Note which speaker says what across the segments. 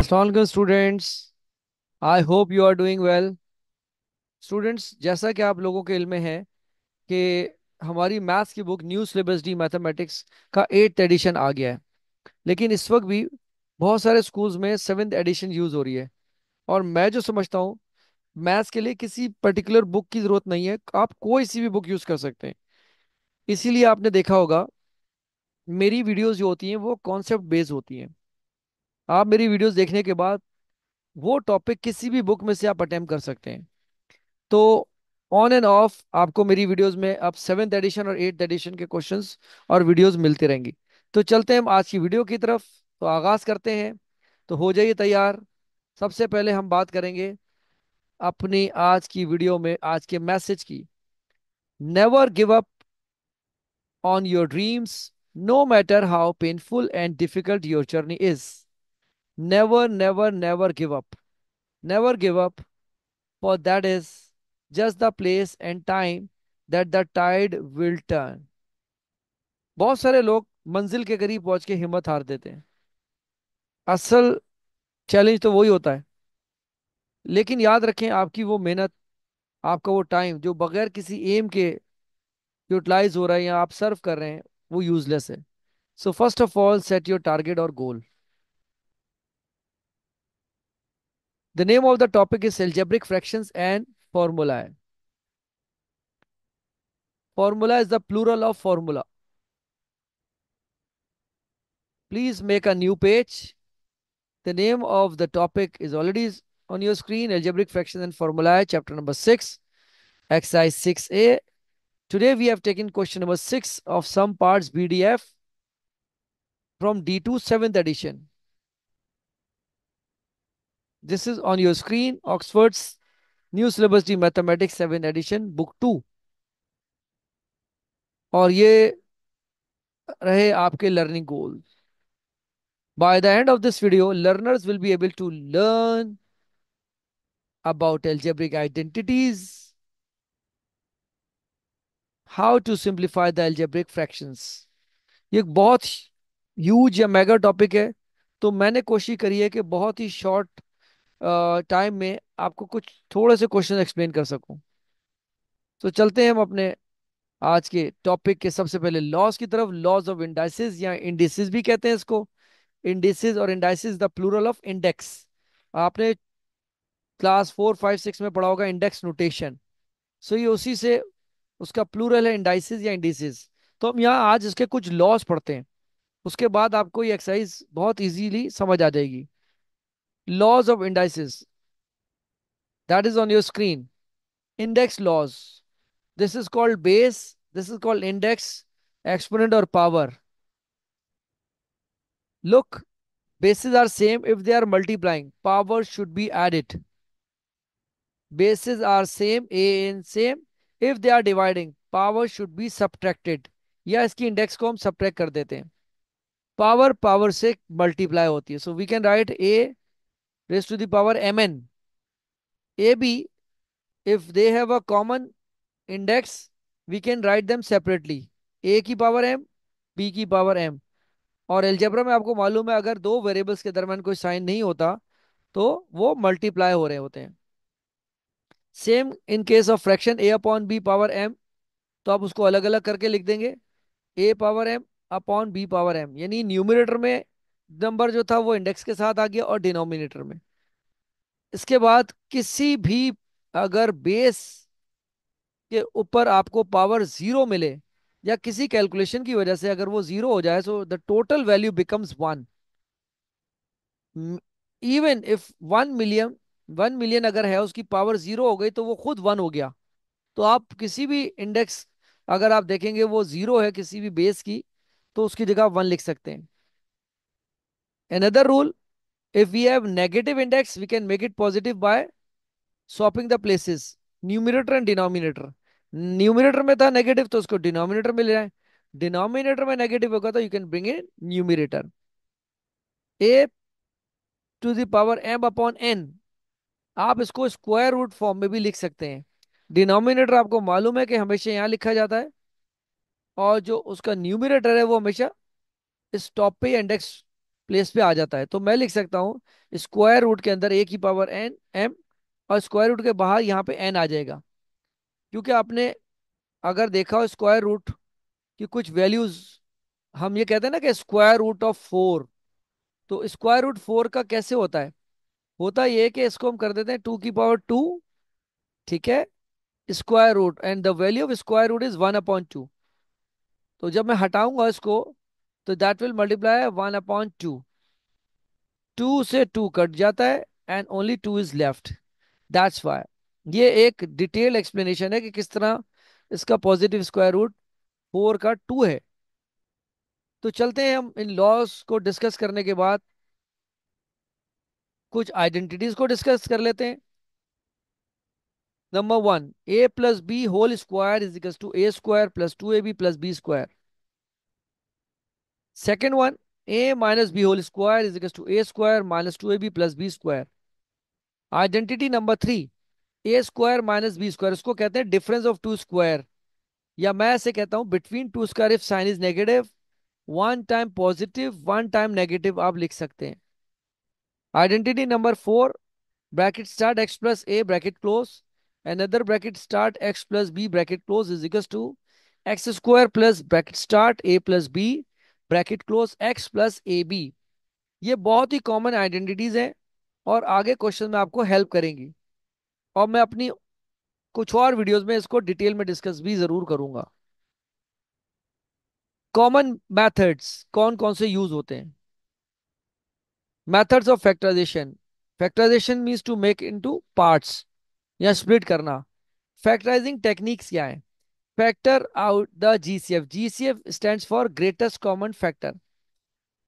Speaker 1: अस्सलाम वालेकुम students. I hope you are doing well. Students, जैसा कि आप लोगों के इल्म में है कि हमारी मैथ्स की book new syllabus D mathematics का 8th एडिशन आ गया है। लेकिन इस वक्त भी बहुत सारे स्कूल्स में 7th एडिशन यूज़ हो रही है। और मैं जो समझता हूँ, मैथ्स के लिए किसी पर्टिकुलर बुक की ज़रूरत नहीं है, आप कोई सी भी बुक यूज़ कर सकते हैं। इसीलिए आपने देखा होगा, मेरी वीडियोस जो होती हैं वो कॉन्सेप्ट बेस्ड होती हैं। आप मेरी वीडियोस देखने के बाद वो टॉपिक किसी भी बुक में से आप अटेम्प्ट कर सकते हैं। तो ऑन एंड ऑफ आपको मेरी वीडियोस में अब 7th एडिशन और 8th एडिशन के क्वेश्चंस और वीडियोस मिलती रहेंगी। तो चलते हैं हम आज की वीडियो की तरफ। तो आगाज करते हैं। तो हो जाइए तैयार। सबसे पहले हम बात करेंगे अपनी आज की वीडियो में आज के मैसेज की। Never give up on your dreams, no matter how painful and difficult your journey is. Never never never give up. Never give up, for that is just the place and time that the tide will turn। बहुत सारे लोग मंजिल के करीब पहुंच के हिम्मत हार देते हैं। असल चैलेंज तो वही होता है। लेकिन याद रखें, आपकी वो मेहनत, आपका वो टाइम जो बगैर किसी एम के यूटिलाइज हो रहा है या आप सर्व कर रहे हैं, वो यूजलेस है। So first of all set your target और goal. The name of the topic is algebraic fractions and formula. Formula is the plural of formula. Please make a new page. The name of the topic is already on your screen: algebraic fractions and formulae, chapter number 6, exercise 6a. Today we have taken question number 6 of some parts BDF from D2 7th edition. This is on your screen, Oxford's New Syllabus D Mathematics 7th edition, book 2. और ये रहे आपके learning goals. By the end of this video, learners will be able to learn about algebraic identities, how to simplify the algebraic fractions. ये एक बहुत huge या mega topic है। तो मैंने कोशिश करी है कि बहुत ही शॉर्ट टाइम में आपको कुछ थोड़े से क्वेश्चन एक्सप्लेन कर सकूं। तो चलते हैं हम अपने आज के टॉपिक के सबसे पहले लॉज की तरफ। लॉज ऑफ इंडाइसिस या इंडिसेस भी कहते हैं इसको। इंडिसेस और indices the plural of index. आपने क्लास 4 5 6 में पढ़ा होगा इंडेक्स नोटेशन। सो ये उसी से उसका प्लूरल है, इंडाइसिस या इंडिसेस। तो हम यहाँ आज इसके कुछ लॉज पढ़ते हैं। उसके बाद आपको ये एक्सरसाइज बहुत इजीली समझ आ जाएगी। Laws of indices, that is on your screen. Index laws, this is called base, this is called index, exponent और power. Look, bases are same if they are multiplying, power should be added. Bases are same, a and same if they are dividing, power should be subtracted। या इसकी index को हम subtract कर देते हैं। Power power से multiply होती है। So we can write a raised to the power mn। ab, if they have a common index, we can write them separately, a की पावर m, b की पावर m। और algebra में आपको मालूम है, अगर दो वेरिएबल्स के दरम्यान कोई साइन नहीं होता तो वो मल्टीप्लाई हो रहे होते हैं। Same in case of fraction a upon b power m। तो आप उसको अलग अलग करके लिख देंगे, a power m upon b power m। यानी न्यूमरेटर में नंबर जो था वो इंडेक्स के साथ आ गया और डिनोमिनेटर में। इसके बाद किसी भी अगर बेस के ऊपर आपको पावर जीरो मिले या किसी कैलकुलेशन की वजह से अगर वो जीरो हो जाए, so the total value becomes one. Even if 1 million, 1 million अगर है, उसकी पावर जीरो हो गई तो वो खुद वन हो गया। तो आप किसी भी इंडेक्स अगर आप देखेंगे वो जीरो है किसी भी बेस की, तो उसकी जगह वन लिख सकते हैं। Another rule, if we have negative index we can make it positive by swapping the places, numerator and denominator. Numerator में था नेगेटिव तो उसको डिनोमिनेटर में ले आए, डिनोमिनेटर में नेगेटिव होगा तो you can bring in numerator. A to the power m upon n, आप इसको स्क्वायर रूट फॉर्म में भी लिख सकते हैं। डिनोमिनेटर आपको मालूम है कि हमेशा यहाँ लिखा जाता है, और जो उसका न्यूमिनेटर है वो हमेशा इस टॉप पे इंडेक्स प्लेस पे आ जाता है। तो मैं लिख सकता हूँ स्क्वायर रूट के अंदर ए की पावर एन एम, और स्क्वायर रूट के बाहर यहाँ पे एन आ जाएगा। क्योंकि आपने अगर देखा हो स्क्वायर रूट की कुछ वैल्यूज, हम ये कहते हैं ना कि स्क्वायर रूट ऑफ 4, तो स्क्वायर रूट 4 का कैसे होता है? होता ये है कि इसको हम कर देते हैं 2 की पावर 2, ठीक है, square root, and the value of square root is 1/2। तो जब मैं हटाऊंगा इसको, तो दैट विल मल्टीप्लाई 1/2। 2 से 2 कट जाता है and only 2 is left. That's why. ये एक डिटेल एक्सप्लेनेशन है कि किस तरह इसका पॉजिटिव स्क्वायर रूट 4 का 2 है। तो चलते हैं हम इन लॉस को डिस्कस करने के बाद कुछ आइडेंटिटीज को डिस्कस कर लेते हैं। Number 1, a plus b whole square is equal to a square plus 2ab plus b square. Second one, a minus b whole square is equal to a square minus 2ab plus b square. Identity number 3, a square minus b square, उसको कहते हैं difference of two square, या मैं ऐसे कहता हूं between two square if sign is negative, one time positive one time negative आप लिख सकते हैं। Identity number 4, bracket start x plus a bracket close, another bracket start x plus b bracket close is equals to x square plus bracket start a plus b bracket close x plus ab। ये बहुत ही common identities हैं और आगे question में आपको help करेंगी, और मैं अपनी कुछ और वीडियोस में इसको डिटेल में डिस्कस भी जरूर करूंगा। कॉमन मेथड्स कौन कौन से यूज होते हैं? Methods of factorization. Factorization means to make into parts या स्प्लिट करना। फैक्टराइजिंग टेक्निक्स क्या है? Factor out the GCF. GCF stands for greatest common factor.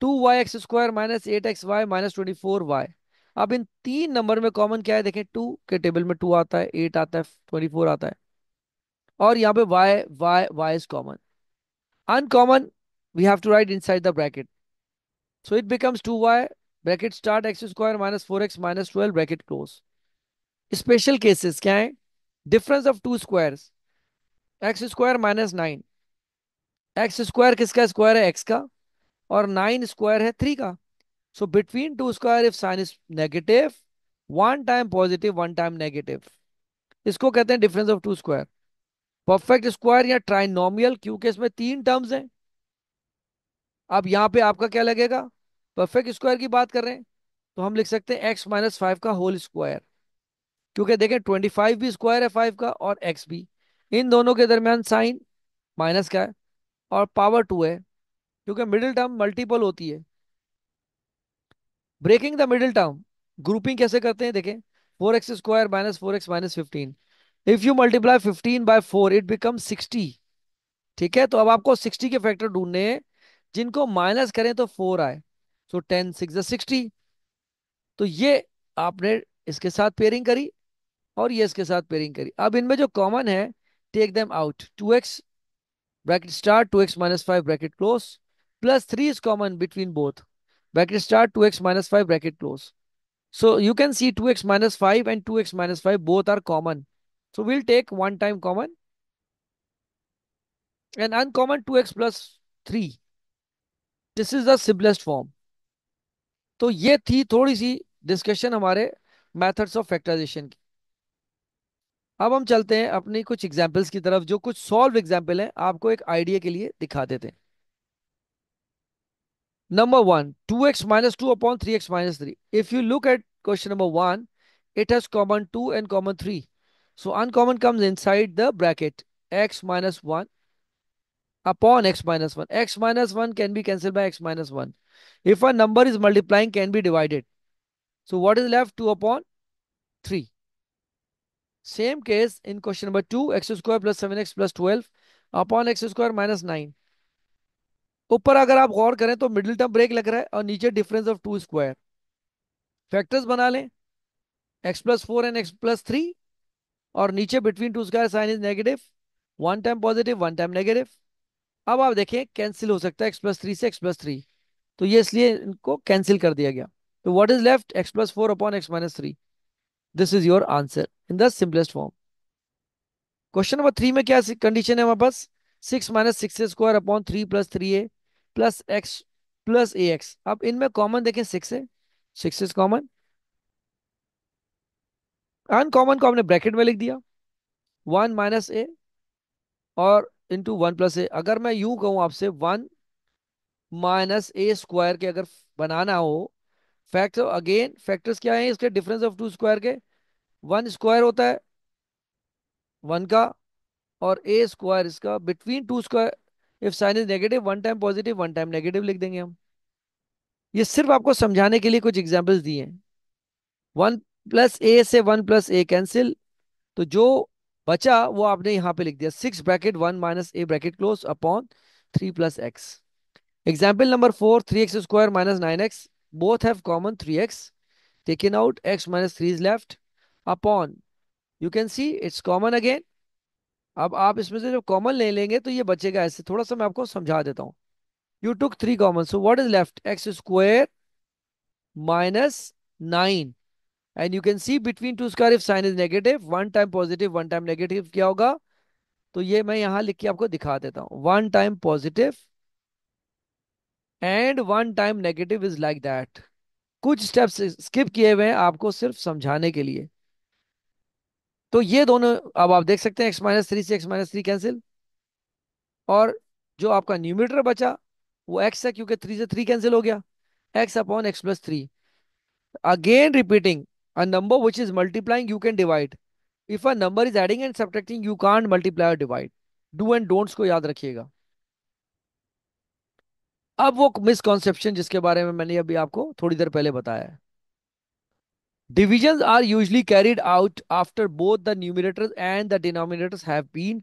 Speaker 1: 2y x² minus 8xy minus 24y। अब इन तीन नंबर में कॉमन क्या है? देखें, 2 के टेबल में 2 आता है, 8 आता है, 24 आता है, और यहाँ पे y is common. Uncommon we have to write inside the bracket, so it becomes 2y bracket start x² minus 4x minus 12 bracket close. Special cases क्या है? Difference of two squares, x² minus 9। X square किसका square है? X का, और 9 square है 3 का। So between two square if sign is negative, one time positive one time negative, इसको कहते हैं difference of two square. Perfect square या ट्राइनोमियल, क्योंकि इसमें तीन टर्म्स हैं। अब यहाँ पे आपका क्या लगेगा? परफेक्ट स्क्वायर की बात कर रहे हैं, तो हम लिख सकते हैं एक्स माइनस 5 का होल स्क्वायर, क्योंकि देखें 25 भी स्क्वायर है 5 का और एक्स भी, इन दोनों के दरमियान साइन माइनस का है, और पावर 2 है, क्योंकि मिडिल टर्म मल्टीपल होती है। Breaking the middle term, grouping कैसे करते हैं? देखें, 4x² minus 4x minus 15, if you multiply 15 by 4 it become 60। ठीक है, तो अब आपको 60 के फैक्टर ढूंढने हैं जिनको माइनस करें तो 4 आए। सो 10 6 60। तो ये आपने इसके साथ पेयरिंग करी और ये इसके साथ पेयरिंग करी। अब इनमें जो कॉमन है, take them out. 2x bracket start 2x minus 5 bracket close, plus 3 is common between both, bracket start 2x minus 5 bracket close. So you can see 2x minus 5 and 2x minus 5 both are common. So we'll take one time common and uncommon 2x plus 3. This is the simplest form. तो ये थी थोड़ी सी discussion हमारे methods of factorisation की। अब हम चलते हैं अपनी कुछ एग्जांपल्स की तरफ, जो कुछ सॉल्व एग्जांपल हैं, आपको एक आइडिया के लिए दिखा देते हैं। Number 1, 2x minus 2 upon 3x minus 3. If you look at question number 1, it has common 2 and common 3. So uncommon comes inside the bracket, x minus 1 upon x minus 1. X minus 1 can be cancelled by x minus 1. If a number is multiplying, can be divided. So what is left? 2 upon 3. Same case in question number 2, x² plus 7x plus 12 upon x² minus 9. ऊपर अगर आप गौर करें तो middle term break लग रहा है और नीचे difference of two square. Factors बना लें, x+4 एंड x+3, और नीचे between two square sign is negative, one time positive one time negative. अब आप देखें कैंसिल हो सकता है x+3 से x+3, तो ये इसलिए इनको कैंसिल कर दिया गया। तो what is left? x+4 upon x-3। This is your answer in the simplest form. Question number 3 में क्या कंडीशन है हमारे पास? 6 minus 6 square upon 3 plus 3a plus x plus a x. अब इनमें कॉमन देखें 6 है, 6 इज कॉमन। अनकॉमन को हमने ब्रैकेट में लिख दिया, 1 - ए और इंटू 1 + ए। अगर मैं यूं कहूं आपसे 1 - ए² के अगर बनाना हो फैक्टर, अगेन फैक्टर्स क्या है इसके, डिफरेंस ऑफ टू स्क्वायर के। 1 स्क्वायर होता है 1 का, और a² इसका, between two square if sign is negative, 1 time positive 1 time negative लिख देंगे हम। ये सिर्फ आपको समझाने के लिए कुछ एग्जांपल्स दिए हैं। 1 + ए से 1 + ए कैंसिल, तो जो बचा वो आपने यहां पे लिख दिया, 6 bracket 1 - a bracket close upon 3 + x। Example number 4, 3x² - 9x, both have common 3x, taken out x - 3 is left upon, you can see it's common again. अब आप इसमें से जब कॉमन ले लेंगे तो ये बचेगा ऐसे, थोड़ा सा मैं आपको समझा देता हूँ। You took 3 common, so what is left, x² - 9, and you can see between two square if sign is negative, 1 time positive 1 time negative क्या होगा। तो ये मैं यहां लिख के आपको दिखा देता हूं, 1 time positive and 1 time negative is like that. कुछ स्टेप्स स्किप किए हुए हैं आपको सिर्फ समझाने के लिए। तो ये दोनों अब आप देख सकते हैं, x - 3 से x - 3 कैंसिल, और जो आपका न्यूमरेटर बचा वो x है, क्योंकि 3 से 3 कैंसिल हो गया, x/x + 3। Again repeating, a number which is multiplying you can divide, if a number is adding and subtracting you can't multiply or divide। Do and don'ts को याद रखिएगा। अब वो मिसकॉन्सेप्शन जिसके बारे में मैंने अभी आपको थोड़ी देर पहले बताया है, divisions are usually carried out after both the numerators and the denominators have been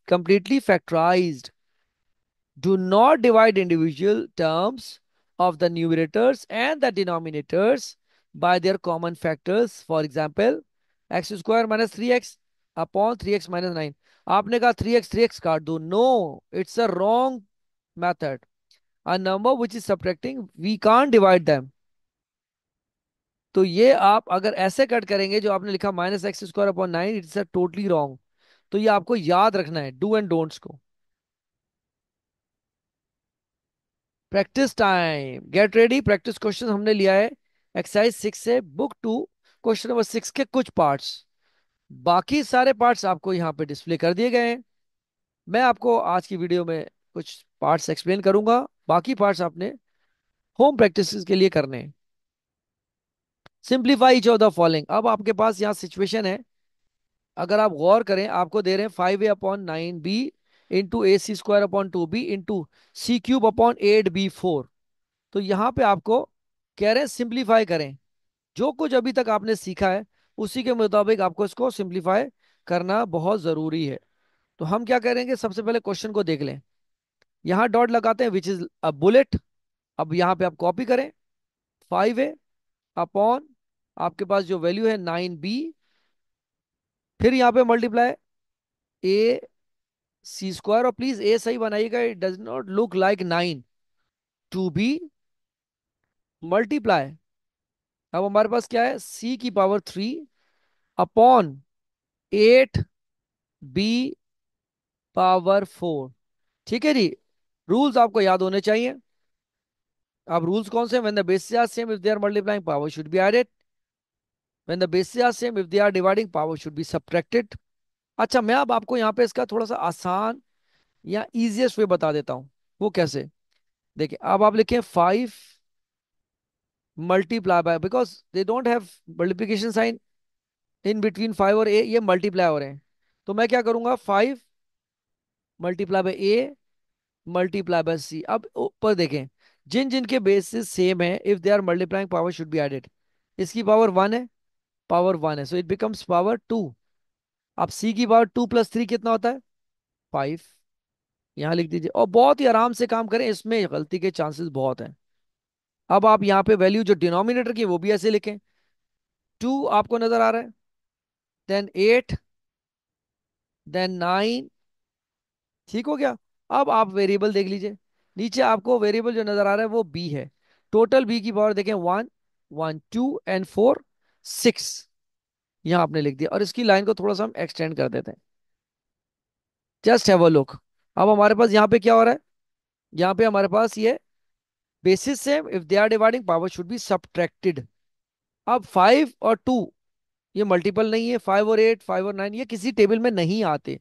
Speaker 1: completely factorized। Do not divide individual terms of the numerators and the denominators by their common factors। For example, x² - 3x upon 3x - 9। आपने कहा 3x 3x काट दो, no, it's a wrong method। A number which is subtracting we can't divide them। तो ये आप अगर ऐसे cut करेंगे जो आपने लिखा -x² / 9, it's a totally wrong. तो ये आपको याद रखना है डू एंड डोंट्स को। Practice time, get ready. Practice question हमने लिया है एक्सरसाइज 6 से, बुक 2, क्वेश्चन नंबर 6 के कुछ पार्ट्स। बाकी सारे पार्ट्स आपको यहाँ पे डिस्प्ले कर दिए गए हैं। मैं आपको आज की वीडियो में कुछ पार्ट्स एक्सप्लेन करूंगा, बाकी पार्ट्स आपने होम प्रैक्टिस के लिए करने हैं। Simplify each of the following. अब आपके पास यहाँ सिचुएशन है, अगर आप गौर करें, आपको दे रहे हैं 5a/9b into ac² / 2b into c³ / 8b4। तो यहाँ पे आपको कह रहे हैं सिंप्लीफाई करें, जो कुछ अभी तक आपने सीखा है उसी के मुताबिक आपको इसको सिंप्लीफाई करना बहुत जरूरी है। तो हम क्या करेंगे, सबसे पहले क्वेश्चन को देख लें। यहाँ डॉट लगाते हैं विच इज अ बुलेट। अब यहाँ पे आप कॉपी करें, 5a अपॉन आपके पास जो वैल्यू है 9b, फिर यहाँ पे मल्टीप्लाई ac², और प्लीज ए सही बनाइएगा, it does not look like 9, to be multiply. अब हमारे पास क्या है, c³ 3 अपॉन 8b⁴। ठीक है जी। रूल्स आपको याद होने चाहिए। अब रूल्स कौन से, when the basis are same if they are multiplying power should be added, when the basis are same if they are dividing power should be subtracted. अच्छा, मैं अब आपको यहाँ पे इसका थोड़ा सा आसान या इजिएस्ट वे बता देता हूँ। वो कैसे, देखिए अब आप लिखें 5 multiply by, because they don't have multiplication sign in between 5 और ए, ये मल्टीप्लाई हो रहे हैं। तो मैं क्या करूंगा, 5 × a मल्टीप्लाई बाय सी। अब ऊपर देखें, जिन जिन के बेसिस सेम है, if they are multiplying power should be added. इसकी पावर 1 है, पावर 1 है, सो इट बिकम्स पावर 2। अब सी की पावर 2 + 3 कितना होता है, 5। यहां लिख दीजिए, और बहुत ही आराम से काम करें, इसमें गलती के चांसेस बहुत हैं। अब आप यहाँ पे वैल्यू जो डिनोमिनेटर की वो भी ऐसे लिखें, 2 आपको नजर आ रहा है, देन 8, देन 9। ठीक हो गया। अब आप वेरिएबल देख लीजिए, नीचे आपको वेरिएबल जो नजर आ रहा है वो बी है। टोटल बी की पावर देखें, 1 1 2 एंड 4 6। यहां आपने लिख दिया, और इसकी लाइन को थोड़ा सा हम एक्सटेंड कर देते हैं। Just have a look. अब हमारे पास यहाँ पे क्या हो रहा है, यहाँ पे हमारे पास ये basis same, if they are dividing power should be subtracted. अब 5 और 2 ये मल्टीपल नहीं है, 5 और 8, 5 और 9 ये किसी टेबल में नहीं आते।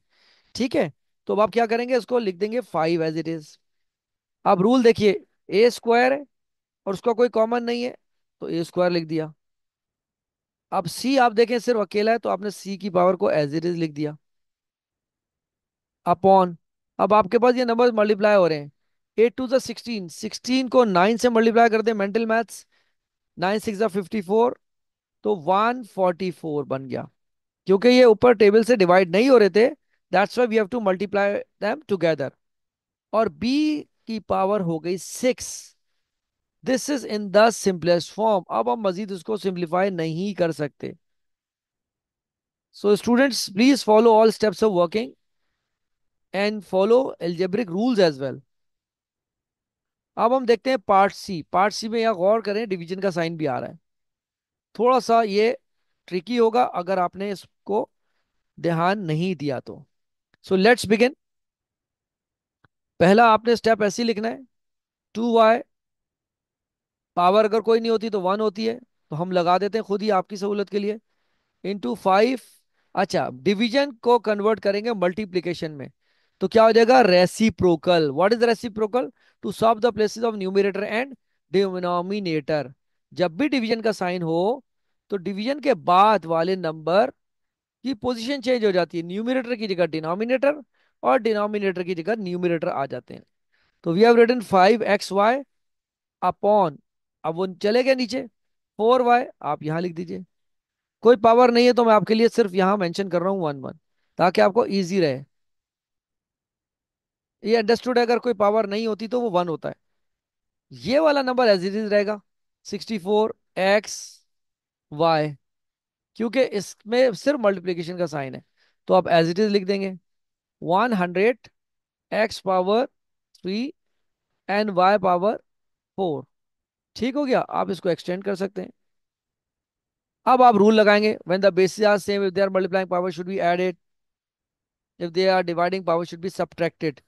Speaker 1: ठीक है, तो अब आप क्या करेंगे, इसको लिख देंगे 5 एज इट इज। अब रूल देखिए, ए स्क्वायर है और उसका कोई कॉमन नहीं है, तो ए स्क्वायर लिख दिया। अब सी आप देखें सिर्फ अकेला है, तो आपने सी की पावर को एज इट इज लिख दिया, अपॉन। अब आपके पास ये नंबर मल्टीप्लाई हो रहे हैं, 8 टू द 16, 16 को 9 से मल्टीप्लाई कर दे, मेंटल मैथ्स, 9 6 द 54, तो 144 बन गया। क्योंकि ये ऊपर टेबल से डिवाइड नहीं हो रहे थे, that's why we have to multiply them together. और बी की पावर हो गई 6। This is in the simplest form. अब हम मजीद उसको सिंप्लीफाई नहीं कर सकते। So students please follow all steps of working and follow algebraic rules as well. अब हम देखते हैं पार्ट सी। पार्ट सी में यहाँ गौर करें, डिवीजन का साइन भी आ रहा है। थोड़ा सा ये ट्रिकी होगा अगर आपने इसको ध्यान नहीं दिया तो। So let's begin. पहला आपने स्टेप ऐसे ही लिखना है, 2y, पावर अगर कोई नहीं होती तो 1 होती है, तो हम लगा देते हैं खुद ही आपकी सहूलत के लिए, इंटू 5। अच्छा, डिवीजन को कन्वर्ट करेंगे मल्टीप्लीकेशन में, तो क्या हो जाएगा, reciprocal. What is reciprocal? To solve the places of numerator and denominator. जब भी डिवीजन का साइन हो, तो डिवीजन के बाद वाले नंबर की पोजीशन चेंज हो जाती है, न्यूमरेटर की जगह डिनोमिनेटर और डिनोमिनेटर की जगह न्यूमरेटर आ जाते हैं। तो we have written 5xy upon, अब वो चले गए नीचे, 4y आप यहां लिख दीजिए। कोई पावर नहीं है तो मैं आपके लिए सिर्फ यहां मेंशन कर रहा हूं 1 1, ताकि आपको इजी रहे। ये अंडरस्टूड है, अगर कोई पावर नहीं होती तो वो 1 होता है। ये वाला नंबर एज इट इज रहेगा, 64xy, क्योंकि इसमें सिर्फ मल्टीप्लीकेशन का साइन है, तो आप एज इट इज लिख देंगे, 100x power 3 and y power 4। ठीक हो गया, आप इसको एक्सटेंड कर सकते हैं। अब आप रूल लगाएंगे, when the basis are same, if they are multiplying power should be added, if they are dividing power should be subtracted.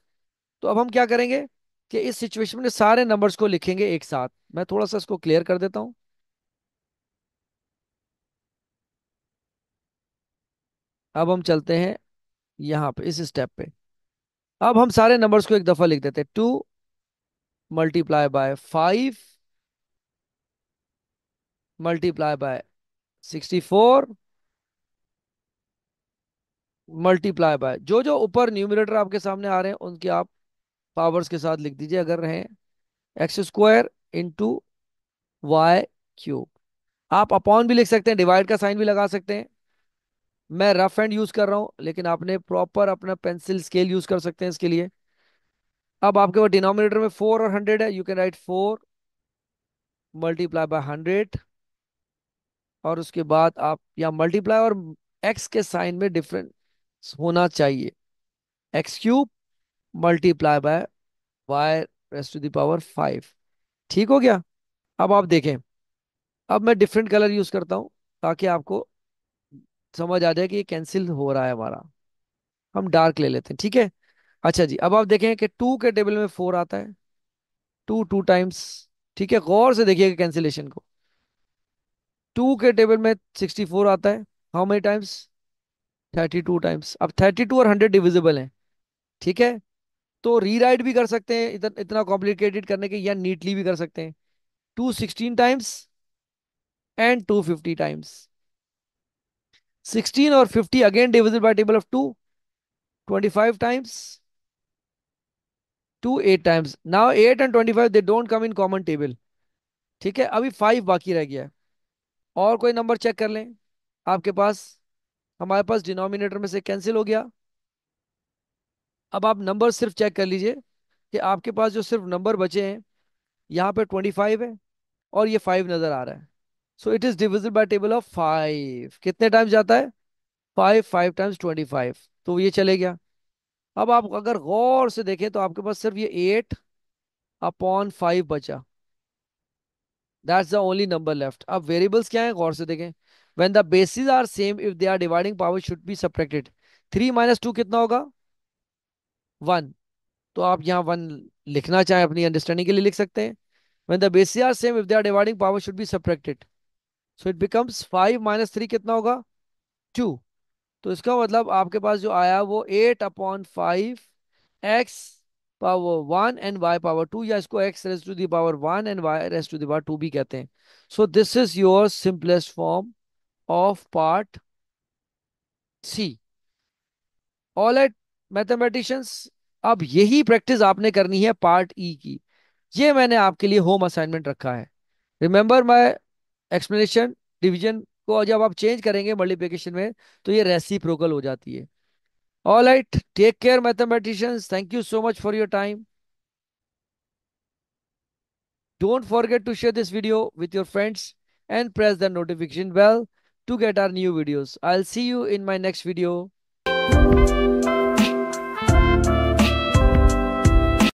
Speaker 1: तो अब हम क्या करेंगे कि इस सिचुएशन में सारे नंबर्स को लिखेंगे एक साथ। मैं थोड़ा सा इसको क्लियर कर देता हूं। अब हम चलते हैं यहाँ पे इस स्टेप पे। अब हम सारे नंबर्स को एक दफा लिख देते हैं, 2 × 5 × 64 × जो जो ऊपर न्यूमरेटर आपके सामने आ रहे हैं उनके आप पावर्स के साथ लिख दीजिए, अगर रहे, x² इंटू y³ आप अपॉन भी लिख सकते हैं, डिवाइड का साइन भी लगा सकते हैं। मैं रफ एंड यूज कर रहा हूं, लेकिन आपने प्रॉपर अपना पेंसिल स्केल यूज कर सकते हैं इसके लिए। अब आपके पास डिनोमिनेटर में 4 और 100 है, यू कैन राइट 4 × 100, और उसके बाद आप यहाँ मल्टीप्लाई और एक्स के साइन में डिफरेंस होना चाहिए, x³ × y⁵ ठीक हो गया। अब आप देखें, अब मैं डिफरेंट कलर यूज करता हूं ताकि आपको समझ आ जाए कि ये कैंसिल हो रहा है हमारा। हम डार्क ले लेते हैं, ठीक है। अच्छा जी, अब आप देखें कि 2 के टेबल में 4 आता है, 2 2 टाइम्स। ठीक है, गौर से देखिएगा कैंसिलेशन को। 2 के टेबल में 64 आता है, हाउ मेनी टाइम्स, 32 टाइम्स। अब 32 और 100 डिविजिबल हैं, ठीक है। तो रीराइट भी कर सकते हैं, इतना कॉम्प्लिकेटेड करने के, या नीटली भी कर सकते हैं, 2 16 टाइम्स एंड 2 50 टाइम्स। 16 और 50 again divisible by table of 2, 25 times, 2 8 times. Now 8 and 25 they don't come in common table. ठीक है, अभी 5 बाकी रह गया है। और कोई नंबर चेक कर लें आपके पास। हमारे पास डिनोमिनेटर में से कैंसिल हो गया। अब आप नंबर सिर्फ चेक कर लीजिए कि आपके पास जो सिर्फ नंबर बचे हैं, यहाँ पे 25 है और ये 5 नजर आ रहा है। So it is divisible by table of 5। कितने टाइम्स जाता है, 5 5 टाइम्स 25, तो ये चले गया। अब आप अगर गौर से देखें तो आपके पास सिर्फ ये 8/5 बचा। That's the only number left. अब वेरिएबल्स क्या है, गौर से देखें, when the basis are same, if they are dividing power should be subtracted. 3 - 2 कितना होगा, 1। तो आप यहाँ 1 लिखना चाहें अपनी अंडरस्टैंडिंग के लिए लिख सकते हैं। When the bases are same, if they are dividing, power should be subtracted. So it becomes 5 - 3 कितना होगा? 2। तो इसका मतलब आपके पास जो आया वो 8/5 x power 1 and y power 2, या इसको x raise to the power 1 and y raise to the power 2 भी कहते हैं। So this is your simplest form of part c. All at mathematicians, अब यही प्रैक्टिस आपने करनी है पार्ट ई की। ये मैंने आपके लिए होम असाइनमेंट रखा है। रिमेंबर माई एक्सप्लेनेशन, डिवीजन को जब आप चेंज करेंगे मल्टीप्लिकेशन में तो ये रेसिप्रोकल हो जाती है। All right, take care mathematicians, thank you so much for your time. Don't forget to share this video with your friends and press the notification bell to get our new videos. I'll see you in my next video.